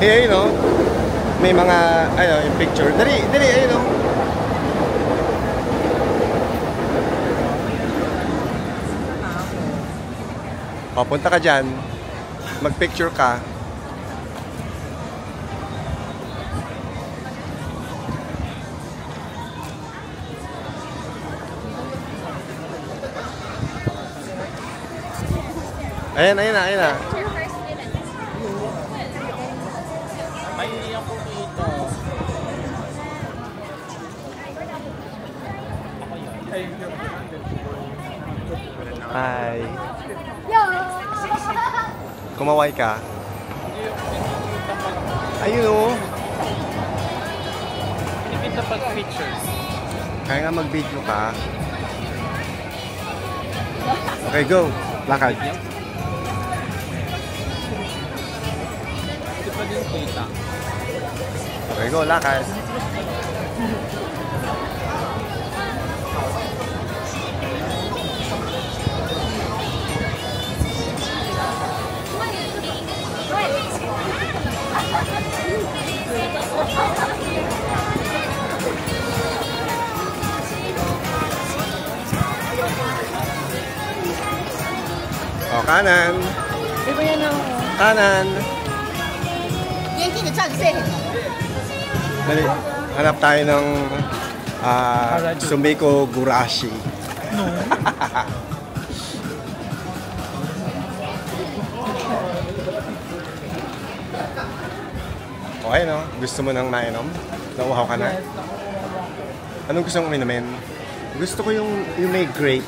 ayun o. May mga, ayun, yung picture. Dali, dali, ayun o. O, punta ka dyan. Mag-picture ka. Ayan, ayan na, ayan na. Ay, hindi ako dito. Hi. Kumaway ka. Ayun o. Pinipinta pag pictures. Kaya nga mag-video ka. Okay, go. Lakad. Hindi pa din kita. Okay, go. Lakad. O, kanan. Iba yan ako. Kanan. Dali. Hanap tayo ng Sumiko Gurashi. No. O, ayun o. Gusto mo nang mainom? Nauhaw ka na? Anong gusto mong inumin? Gusto ko yung may grape.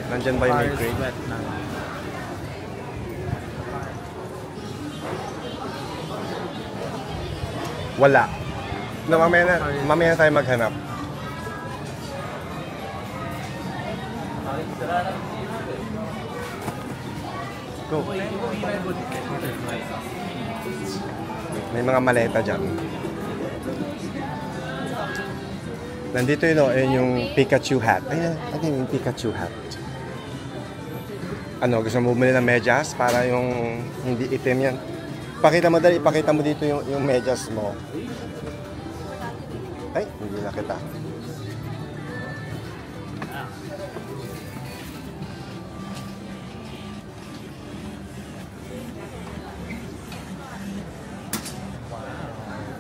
Nandyan ba yung may grape? Wala. No, mamaya na tayo maghanap. Go. May mga maleta dyan. Nandito yun, ayun yung Pikachu hat. Ayun, ano yung Pikachu hat? Ano, gusto mo bumili ng medyas para yung hindi itim yan? Pakita mo dali, ipakita mo dito yung medyas mo. Ay, hindi na kita.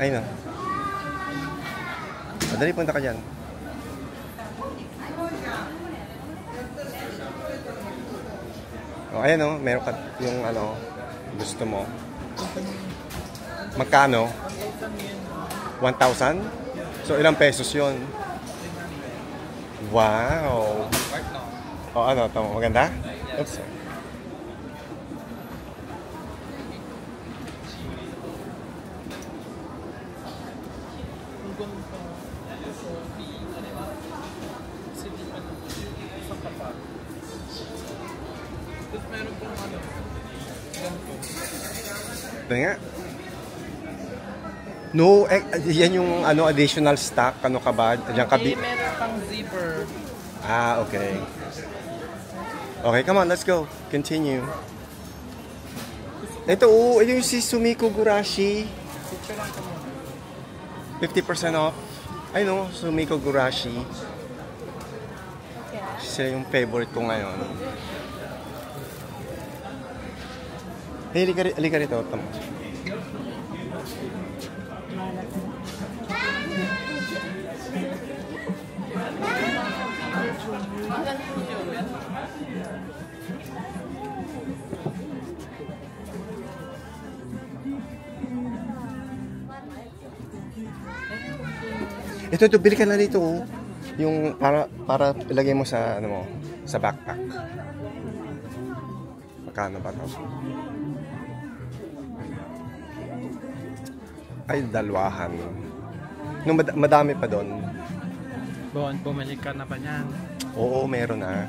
Ayun na. Dali, punta ka dyan. O, ayan o, meron ka yung ano, gusto mo. Magkano? 1,000? So, ilang pesos yun? Wow! O, ano, ito, maganda? Oops. Ito nga. No, yan yung ano, additional stock. Ano ka ba? Diyan ka Meron pang zipper. Ah, okay. Okay, come on, let's go. Continue. Ito, ito yung si Sumiko Gurashi. 50% off. I know, Sumiko Gurashi. Siya yung favorite ko ngayon. Hey, halika rito. Tama. Ito, bili ka na dito. Oh. Yung para ilagay mo sa ano mo, sa backpack. Magkano ba 'to? Ay, dalwahan. Nung madami pa doon. Bon, bumalik ka na ba niyan? Oo, meron na.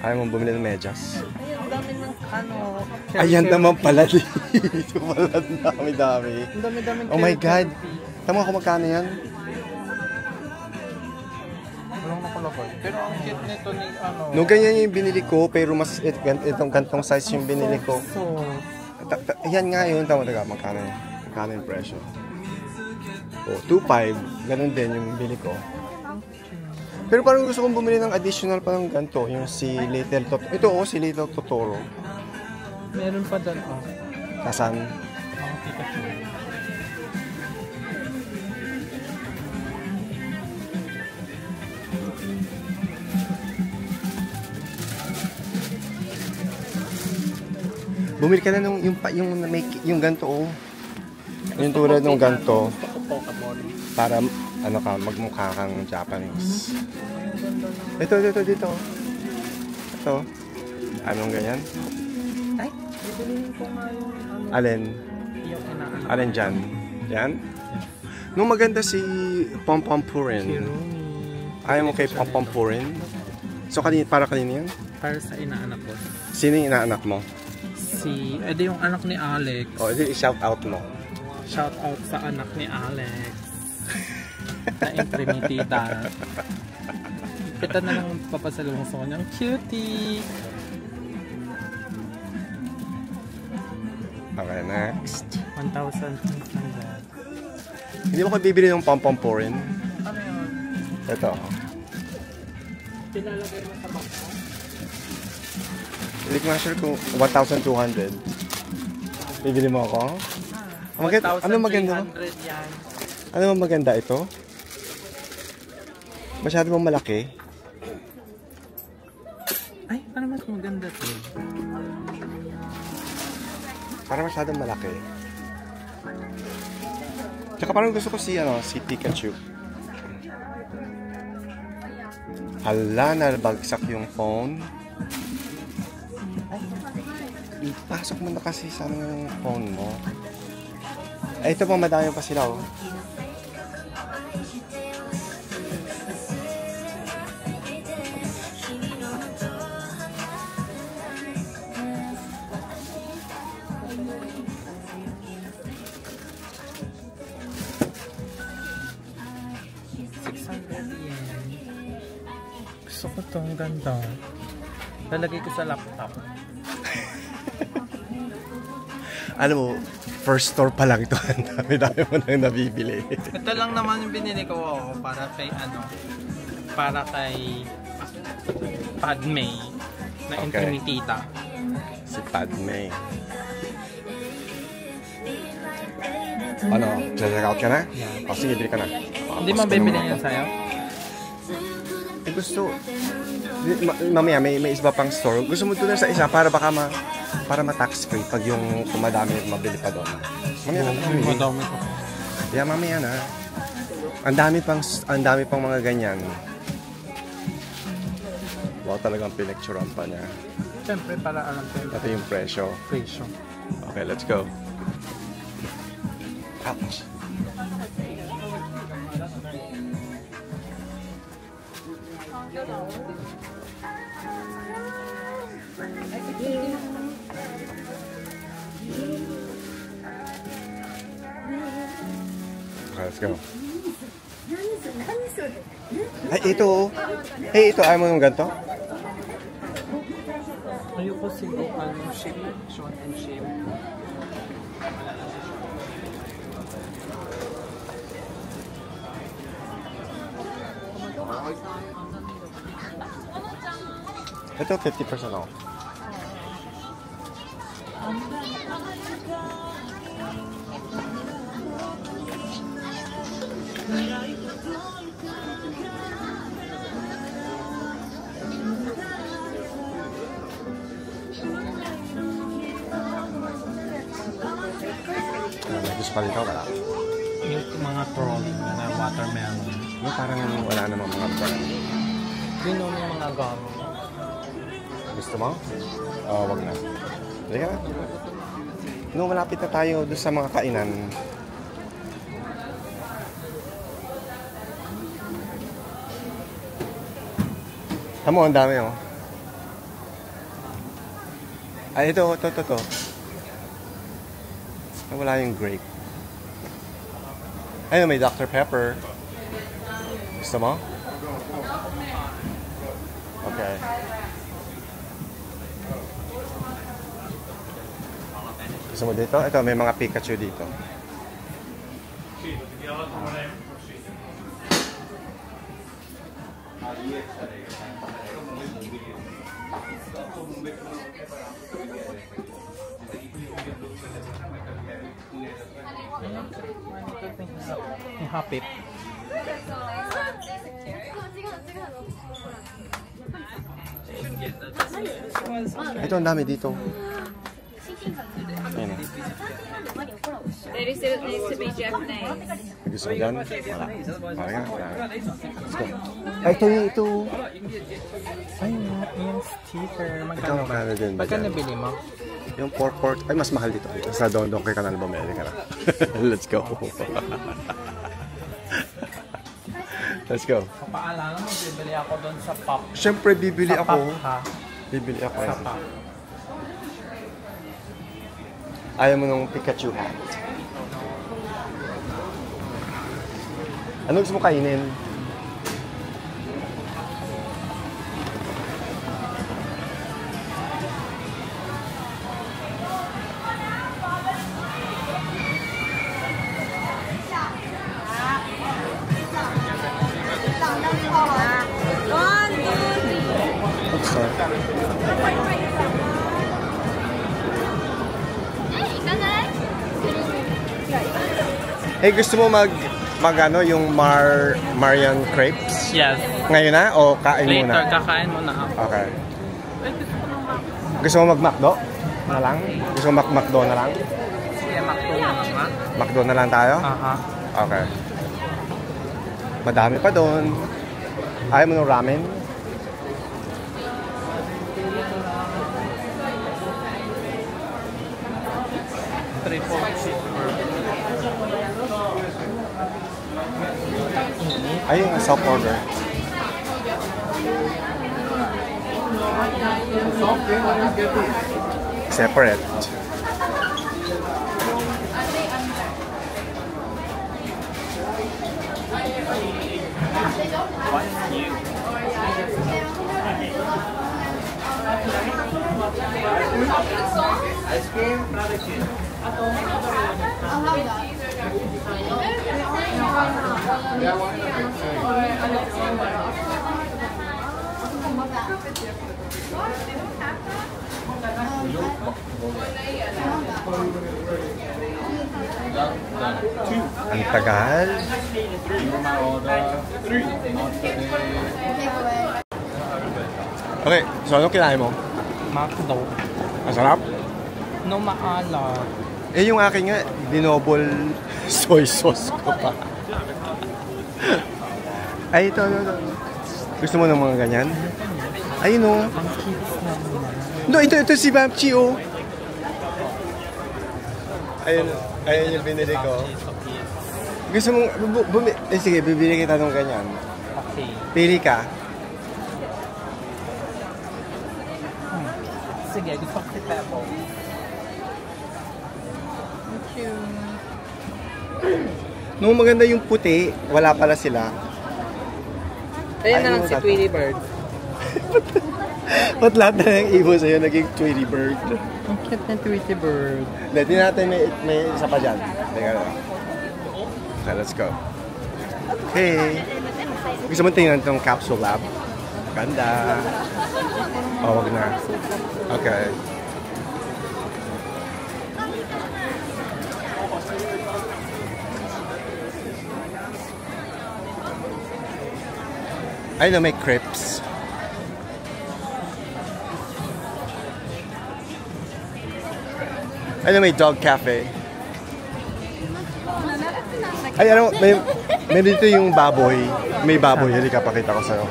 Ayaw mong bumili ng medyas? Ay, ang dami ng ano. Ayan naman pala dito. Pala dami-dami. Ang dami-dami. Oh my God. Tama ko magkano yan? Walang talaga. Pero ang cute nito ni ano. No, ganyan yung binili ko, pero mas itong gantong size yung binili ko. So, Yan nga yun. Tama, magkano yung presyo? Oh, 2.5. Ganun din yung bili ko. Pero parang gusto kong bumili ng additional pa ng ganito. Yung si Little Totoro. Ito si Little Totoro. meron pa doon. Oh. Kasan? Ang Pikachu. Bumili ka na nung yung ganito oh. Yung tulad ng ganito Pokemon. para ano ka magmukha kang Japanese. Ito dito. Ito. Anong ganyan? Ay, bibilihin ko nga yung ano. Alin? Yung inaano. Alin dyan? Yan? Nung maganda si Pom-Pom Purin. Kirumi. Ayaw mo kay Pom-Pom Purin? So para kanina yan? Para sa inaanak ko. Sino yung inaanak mo? Edi yung anak ni Alex. O, i-shout out mo. Shout out sa anak ni Alex. Na intrimitita. Kita na lang papasalubong sa kanyang cutie. Okay, next. 1,500. Hindi mo ko bibili ng Pom-Pom Purin? Ano yun? Ito. Pinalagay mo sa box mo? Hindi ko sure kung 1,200. Bibili mo ako? Ano maganda? 1,300 yan. Ano bang maganda ito? Masyado bang malaki? Ay, parang mas maganda to. Parang masyadong malaki. Tsaka parang gusto ko si Pikachu. Hala, nabagsak yung phone. Ipasok mo na kasi sa yung phone mo. Ay, ito pa, madami pa sila oh. Gusto ko to, ang ganda. Lalagay ko sa laptop. Alam mo, first store pa lang ito. Ang dami mo nang nabibili. Ito lang naman yung binili ko para kay para kay Padme na Okay. intrimitita. Si Padme. Ano? Check out ka na? Yeah. O, sige, bili ka na. Hindi mo bibili yan sa'yo? Eh, gusto. Mamaya, may iba pang store. Gusto mo doon sa isa para baka para ma-tax free pag yung kumadami mabili pa doon. Mamaya na. Madami ko. Yeah, mamaya na. Ang dami pang mga ganyan. Wow, talagang pinicturean pa niya. Siyempre, para alam ko Ito yung presyo. presyo. Okay, let's go. Ouch. Okay, let's go. Ay, ito. Hey, ito. Ayaw mo yung ganito? Ayoko siguro shape. Short and shape. Ito, 50% off. Gusto pa dito, wala. Yung mga troll na watermelon. No, parang wala namang mga brand. Yun yung mga gum. Gusto mo? Oo, wag na. Halika na. No, malapit na tayo doon sa mga kainan. Tamo, ang dami oh. Ay, ito. Wala yung grape. Ayun, may Dr. Pepper. Gusto mo? Okay. Gusto mo dito? Ito, may mga Pikachu dito. May hapit. Ito, ang dami dito. Ayun o. It needs to be Japanese. Gusto ko dyan? Wala. Okay nga. Let's go. Ay, ito. Ay, yung sticker. Ito, Magkano ba? magkano din ba Pagka dyan? nabili mo? Yung pork. Ay, mas mahal dito. Sa Don kay Canal Bumeli ka na. Let's go. Let's go. Papaalala mo, bibili ako doon sa pop. Siyempre, bibili Sa ako. pop, ha? Bibili ako. Sa pop. Ayaw mo nung Pikachu hat. Ano gusto mo kainin? Eh, gusto mo ano, yung Marian crepes? Yes. Ngayon na? O kain Later, muna? kakain mo na ako. Okay. Gusto mo mag-McDo? Na lang? Gusto mo McDo na lang? Sige, McDo na naman. McDo na lang tayo? Aha. Okay. Madami pa doon. Ayaw mo ng ramen? Triple cheeseburger. Ayun, self-order. Separate. What's new? Ice cream, frappuccino. Ang tagal. Okay, so ano kinain mo? McDo. Masarap? No maalat. Eh, yung akin nga, dinobol soy sauce ko pa. Ay, ito. Gusto mo ng mga ganyan? Ayun o. Ang kids na nila. No, ito si Bamchi o. Ayun yung binili ko. Gusto mong, sige, bibili kita ng ganyan. Okay. Pili ka. Sige, gusto ko si Pebble. Thank you. Nung maganda yung puti, wala pala sila. Ayun na lang si Tweety Bird. Ba't lahat na ng ibon sa'yo naging Tweety Bird? Ang cute ng Tweety Bird. Hindi natin may isa pa dyan. Teka lang. Okay, let's go. Hey! Gusto mo tingnan itong capsule lab? Ganda. Oh, wag na. Okay. I know, may crepes. I know, may dog cafe. Ay, ano, may dito yung baboy. May baboy. Halika, pakita ko sa'yo.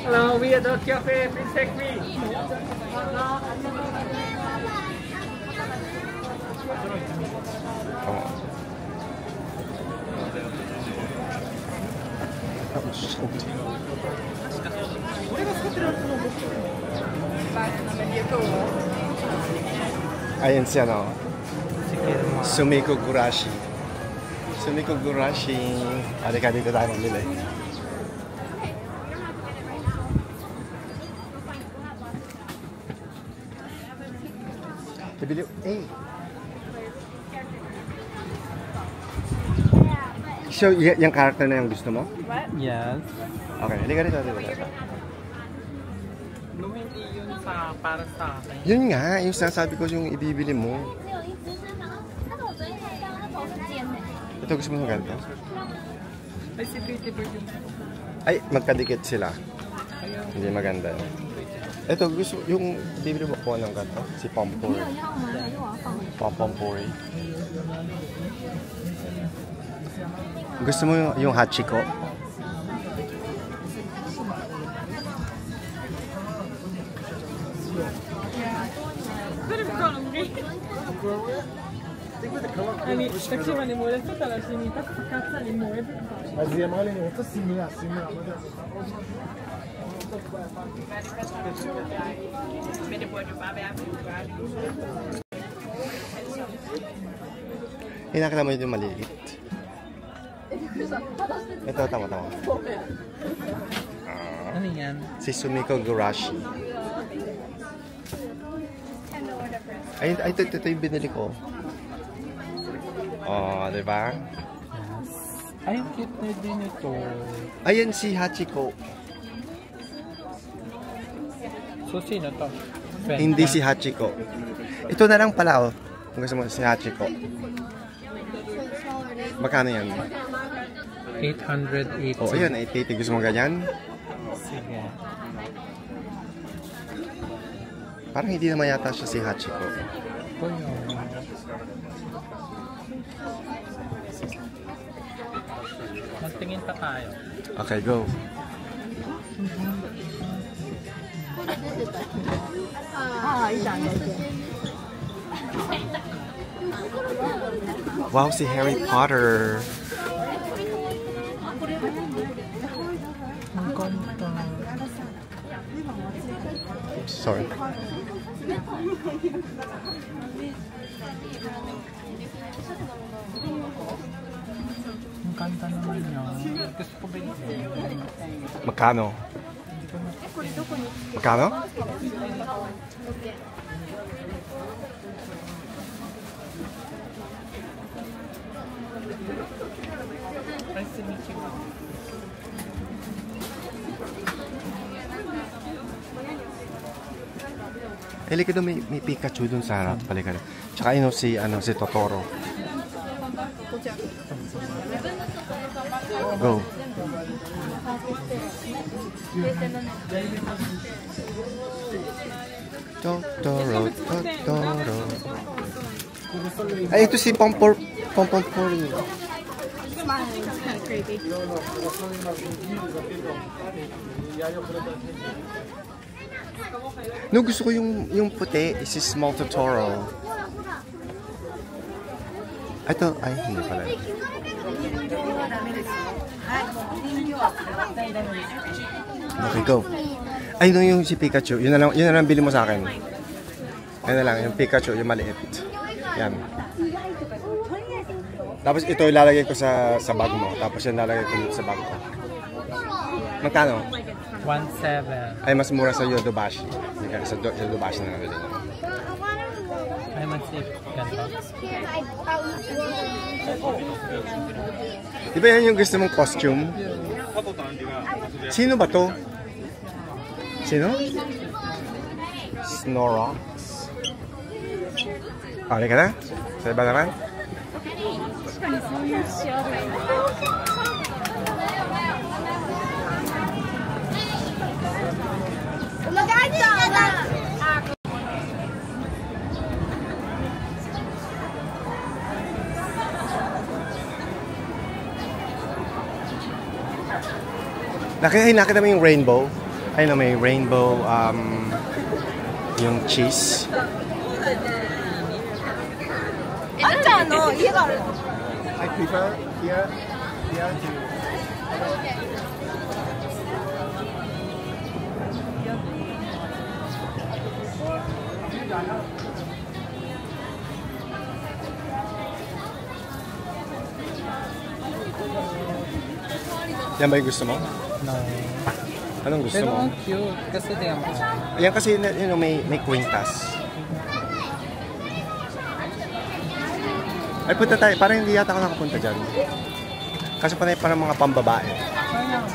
Hello, we are Dog Cafe. Please take me. Come on. Oh, shit. Ayan siya, no? Sumiko Gurashi. Sumiko Gurashi. Halika dito tayo mamili. Bibili, So, yung character na yung gusto mo? Yes. Okay, halika dito. No, hindi yun para sa akin. Yun nga, yung sinasabi ko yung ibibili mo. 那个我昨天看到，那头是尖的。 Ito gusto mo ng ganito? Ay, si Pretty Bird yung... Ay, magkadikit sila. Hindi maganda yun. Ito, gusto, yung bibili mo ko ng ganito? Si Pompoy. 要吗？还是我要放回去？ Pompoy. Gusto mo yung Hachiko? Taksimali mo ulit sa talasinita sa katsali mo. Hinakita mo yung maliit. Ito, tama. Ano yan? Si Sumiko Gurashi. Ay, ito yung binili ko. Oh, di ba? Ay, cute na din ito. Ayan si Hachiko. So, sino to? Friend Hindi ka? si Hachiko. Ito na lang pala, oh. Kung gusto mo si Hachiko. Magkano yan? 880. Oh, ayun, 880. Gusto mo ganyan? Sige. Parang hindi naman yata siya si Hachiko. Ito yun. Magtingin pa tayo. Okay, go. Wow, si Harry Potter. Ang ganda. Sorry. Ang ganda naman yun. Gusto ko ba yun? Magkano? Magkano? Ay, si Mickey Mouse. Halika doon, may Pikachu doon sa harap. Halika doon. Tsaka si Totoro. Go. Totoro. Ay, ito si Pompor. No, gusto ko yung puti. Si Small Totoro. Ito, ay, hindi pala. Okay, go. Ay, no, yung si Pikachu. Yun na lang bili mo sa akin. Yun na lang, yung Pikachu, yung maliit. Yan. Tapos ito ilalagay ko sa bag mo. Tapos yan lalagay ko sa bag ko. Magkano? 1.7. Ay, mas mura sa Yodobashi. Sa Yodobashi na nabili niya. Ay, mag-sip. Ganda. Di ba yan yung gusto mong costume? Sino ba to? Sino? Snorlax. Okay ka na? Sa iba naman? Nakita mo yung rainbow? Ay na may rainbow, yung cheese. I prefer here to... Yan ba yung gusto mo? No. Anong gusto Pero mo? ang cute. Kasi di ako. Yan kasi, may kwintas. Ay, punta tayo. Parang hindi yata ako nakapunta dyan. Kasi parang mga pambabae. Sayang.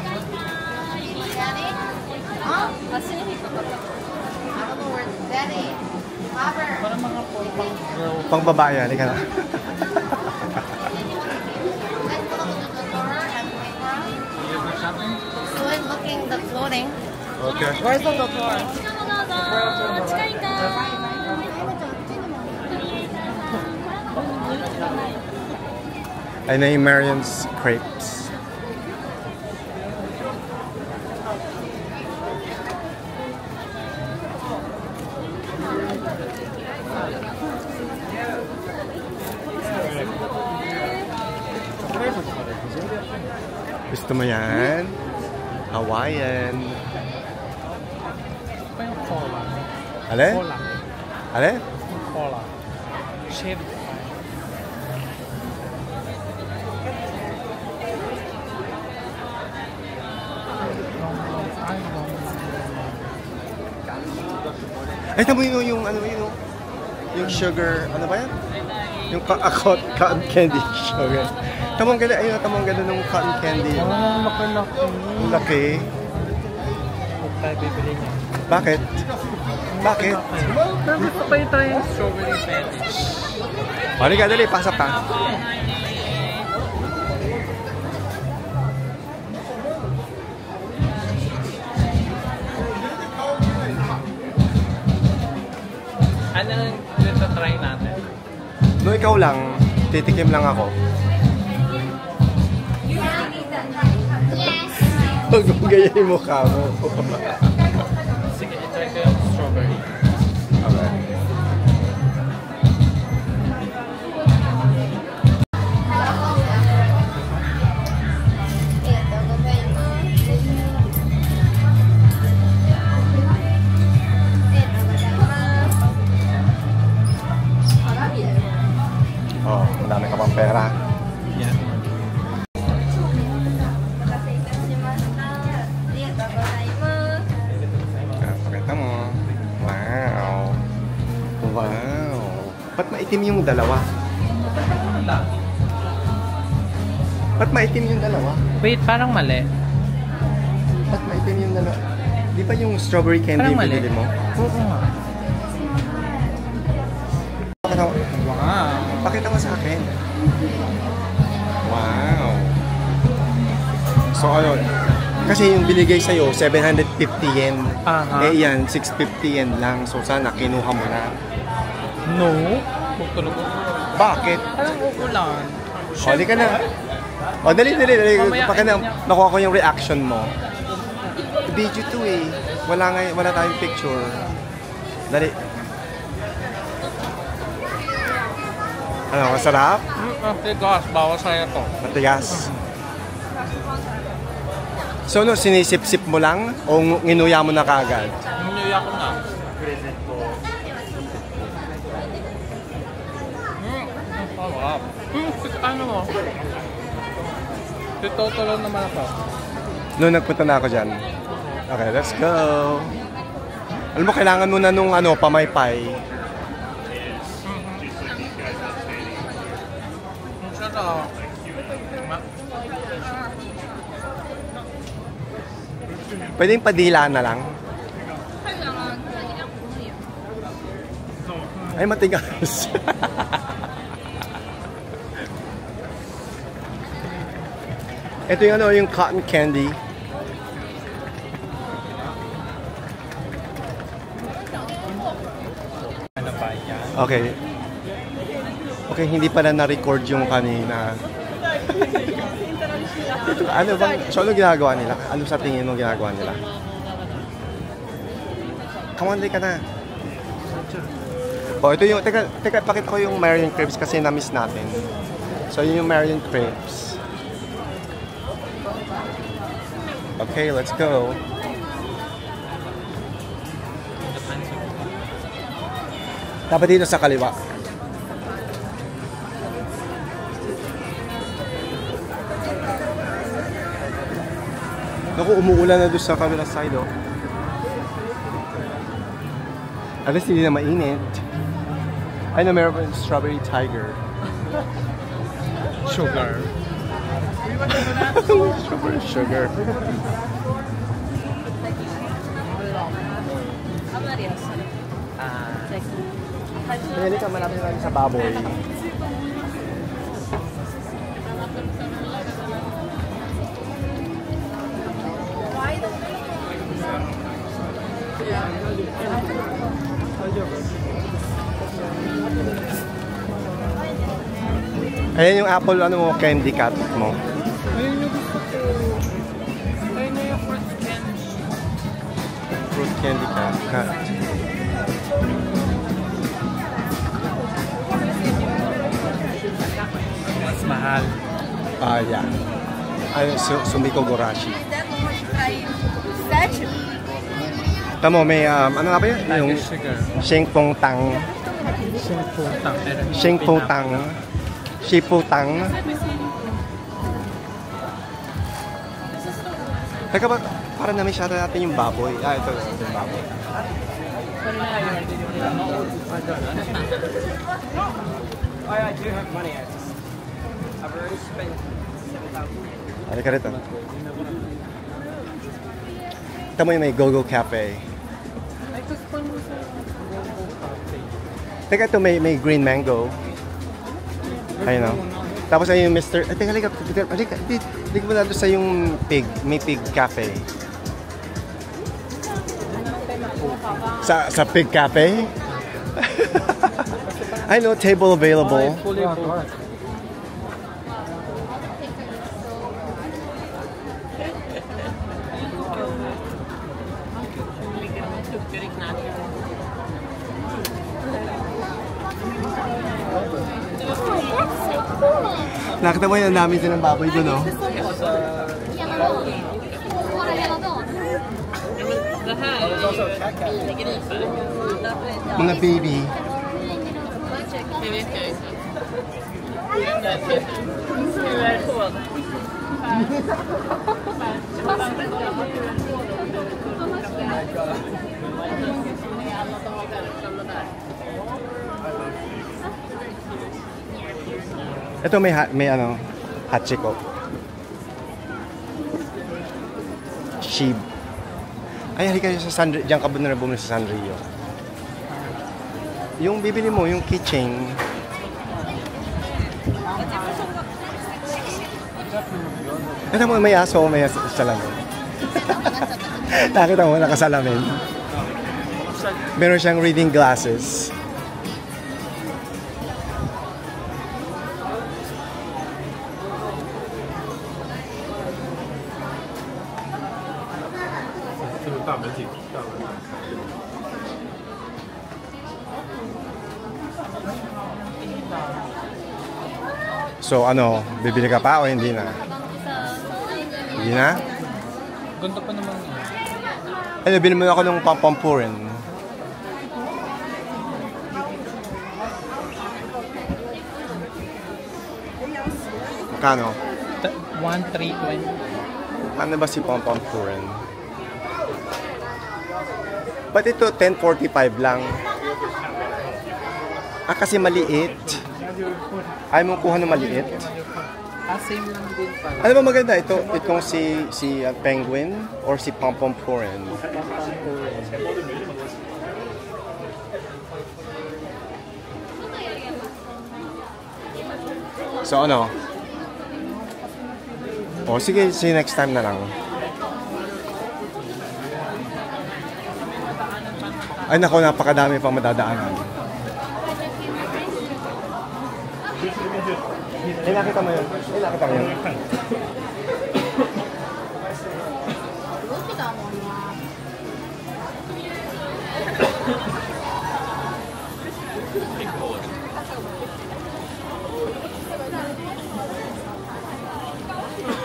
Parang mga pang girl. Pangbabae, halika na. So I'm looking the clothing. Okay. Where's the door? Ay na yung Marion's Crepes. Gusto mo yan? Hawaiian. Pa yung cola. Ale? Cola. Ale? Cola. Shaved. Ay, tamo yung ano yun, yung sugar, ano ba yan? Yung cotton candy sugar. Tamang ganda, ayun, tamang ganda ng cotton candy. Oh, laki-laki. Ang laki. Huwag tayo bibili niya. Bakit? Bakit? Pero gusto pa yung try yung strawberry fetish. Halika, dali, pasok ka. Ano yung try natin? No, ikaw lang, titikim lang ako. Huwag mong ganyan yung mukha mo. Sige, i-try ko yung strawberry. Okay. Oh, madami ka pang pera. Yeah. Pakita mo. Wow. Wow. Ba't maitim yung dalawa? Ba't maitim yung dalawa? Wait, parang mali. Ba't maitim yung dalawa? Di ba yung strawberry candy Parang mali. binili mo? Oo nga. Pakita mo. Wow. Pakita mo sa akin. Wow. So ano, kasi yung binigay sa'yo, 750 yen. Aha. Eh yan, 650 yen lang. So sana kinuha mo na. No. Huwag talaga. Bakit? Parang uulan. O, di ka na. O, dali. Mamaya, Baka na, niya. nakuha ko yung reaction mo. Video to eh. Wala tayong picture. Dali. Ano, masarap? Tigas, bawas sa'yo to. Matigas. So, no, sinisip-sip mo lang o nginuya mo na kaagad? Ninuya ko na. Ang sarap. Ano mo? Totoo lang naman ako. No, nagpunta na ako dyan. Okay, let's go. Alam mo, kailangan mo na nung pamaypay. Ang sarap. Pwede yung padila na lang. Ay, matigas. Ito yung yung cotton candy. Ano ba yan? Okay. Okay, hindi pala na-record yung kanina. Ito, ano bang, so ano ginagawa nila? Ano sa tingin mo ginagawa nila? Come on, ka na. Oh, ito yung, teka, pakita ko yung Marion Crepes kasi na-miss natin. So, yun yung Marion Crepes. Okay, let's go. Dapat dito sa kaliwa. Naku, umuulan na doon sa camera side, oh. At least hindi na mainit. Ay na, meron pa yung strawberry tiger. Sugar. Sugar. Pwede ka malapit na sa baboy. Ayan yung apple, ano mo, candy cut mo. Ayun yung gusto ko. Ayun na yung fruit candy. Fruit candy cut. Mas mahal. Yeah. Ay, Sumiko Gorashi. Tamo, may, ano nga ba yun? Yung Sugar. Shengpong Tang. Shengputang. Shengpong Tang. Shiputang. Teka ba, parang na-miss natin yung baboy. Ito yung baboy. I do have money. I've already spent 7,000. Halika rito. Ito mo yung may Go-Go Cafe. Teka, ito may green mango. Ayun, no? Tapos ayun yung Mr. Teka, halika. Halika mo na doon sa yung pig. May pig cafe. Sa pig cafe? I know, table available. Fully booked. Nakita mo yun, ang dami silang baboy doon, no? Mga baby. Ito may ano, Hachiko. Shib. Ay, halika sa San Rio. Diyan ka ba na bumili sa San Rio? Yung bibili mo, yung keychain. Ito mo, may aso, may salamin. Nakita mo, nakasalamin. Meron siyang reading glasses. So ano, bibili ka pa o hindi na? Hindi na? Ganda pa naman yun. Ay, nabili mo ako ng pampampurin. Magkano? 1,320. Ano ba si pampampurin? Ba't ito 10.45 lang? Ah, kasi maliit. Ayaw mong kuha ng maliit. Same lang din pala. Ano ba maganda? Itong si penguin or si pampampurin? So ano? O sige, see next time na lang. Ay nako, napakadami pang madadaanan. Ay, nakita mo yun. Ay, nakita mo yun.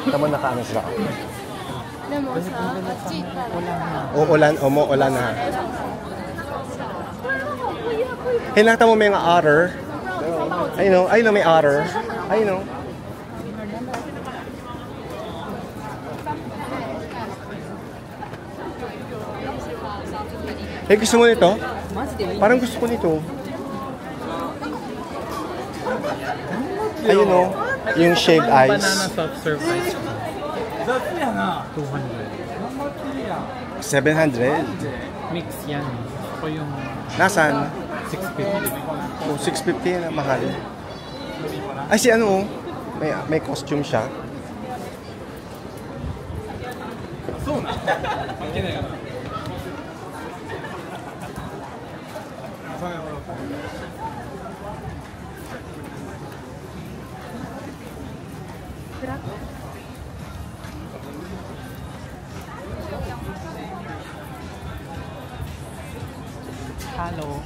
Tama, nakaano sila. Uulan na. Hey, nakita mo may mga otter. I know, may otter. I know. Eh, gusto mo nito? Parang gusto ko nito. Ayun o, yung shaved Banana ice. soft serve ice cream. 200. 700. Mix yan. Ako yung Nasaan? 650. Oh, 650 na mahal. Ay, si ano, may costume siya. Hello.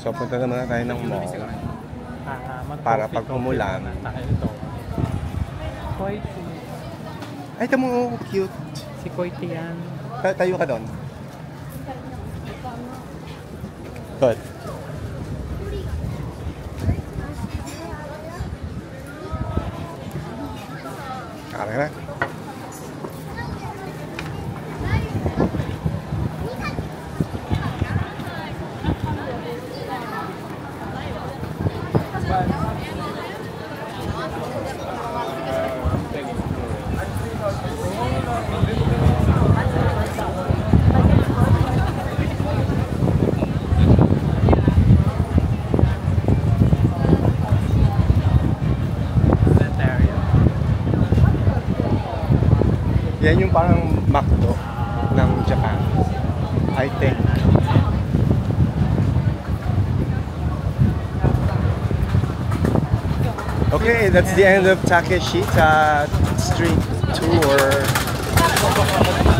So, punta naman na tayo ng mall. Para pag umulan. Koiti. Ay, tamo, cute. Si Koiti yan. Tayo ka doon. Good. Kaya na. Yan yung parang McDo ng Japan, I think. Okay, that's the end of Takeshita Street Tour.